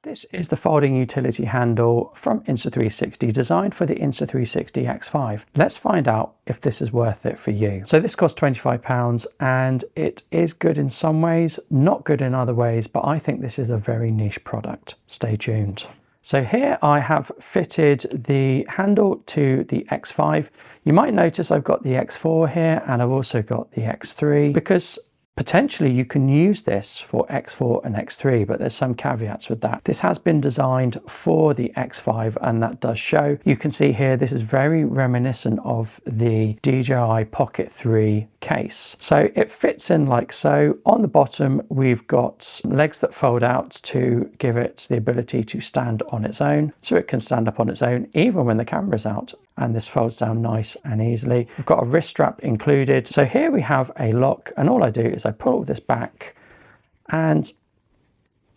This is the folding utility handle from Insta360, designed for the Insta360 X5. Let's find out if this is worth it for you. So this costs £25 and it is good in some ways, not good in other ways, but I think this is a very niche product. Stay tuned. So here I have fitted the handle to the X5. You might notice I've got the X4 here and I've also got the X3 because potentially you can use this for X4 and X3, but there's some caveats with that. This has been designed for the X5 and that does show. You can see here, this is very reminiscent of the DJI Pocket 3 case. So it fits in like so. On the bottom, we've got legs that fold out to give it the ability to stand on its own. So it can stand up on its own, even when the camera's out. And this folds down nice and easily. We've got a wrist strap included. So here we have a lock, and all I do is I pull all this back and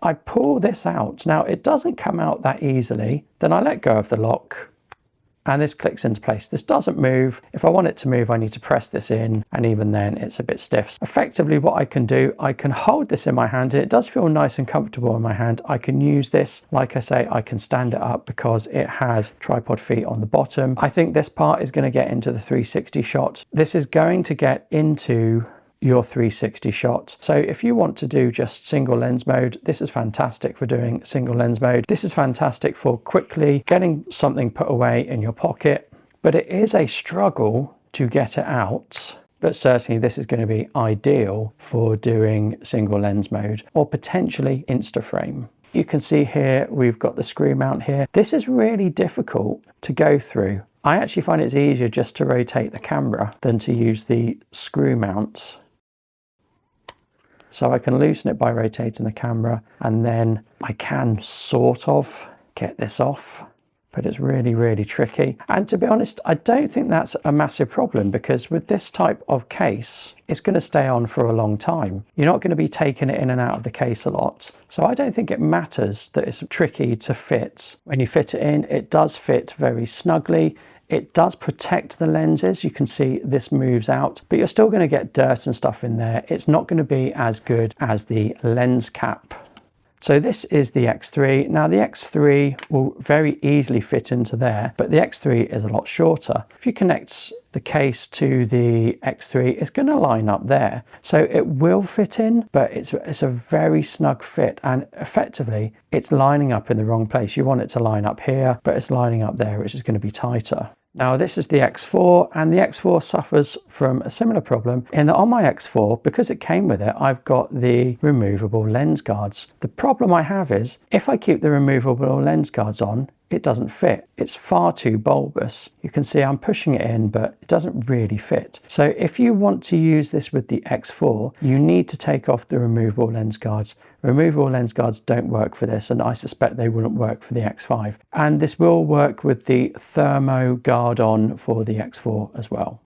I pull this out. Now it doesn't come out that easily. Then I let go of the lock and this clicks into place. This doesn't move. If I want it to move, I need to press this in, and even then it's a bit stiff. Effectively what I can do, I can hold this in my hand, and it does feel nice and comfortable in my hand. I can use this, like I say, I can stand it up because it has tripod feet on the bottom. I think this part is going to get into the 360 shot. This is going to get into your 360 shot. So if you want to do just single lens mode, this is fantastic for doing single lens mode. This is fantastic for quickly getting something put away in your pocket, but it is a struggle to get it out. But certainly this is going to be ideal for doing single lens mode or potentially Insta frame. You can see here, we've got the screw mount here. This is really difficult to go through. I actually find it's easier just to rotate the camera than to use the screw mount. So I can loosen it by rotating the camera, and then I can sort of get this off, but it's really, really tricky. And to be honest, I don't think that's a massive problem because with this type of case, it's going to stay on for a long time. You're not going to be taking it in and out of the case a lot. So I don't think it matters that it's tricky to fit. When you fit it in, it does fit very snugly. It does protect the lenses. You can see this moves out, but you're still going to get dirt and stuff in there. It's not going to be as good as the lens cap. So this is the X3. Now the X3 will very easily fit into there, but the X3 is a lot shorter. If you connect the case to the X3, it's going to line up there. So it will fit in, but it's a very snug fit, and effectively it's lining up in the wrong place. You want it to line up here, but it's lining up there, which is going to be tighter. Now this is the X4, and the X4 suffers from a similar problem in that on my X4, because it came with it, I've got the removable lens guards. The problem I have is if I keep the removable lens guards on, it doesn't fit. It's far too bulbous. You can see I'm pushing it in, but it doesn't really fit. So if you want to use this with the X4, you need to take off the removable lens guards. Removable lens guards don't work for this, and I suspect they wouldn't work for the X5. And this will work with the thermo guard on for the X4 as well.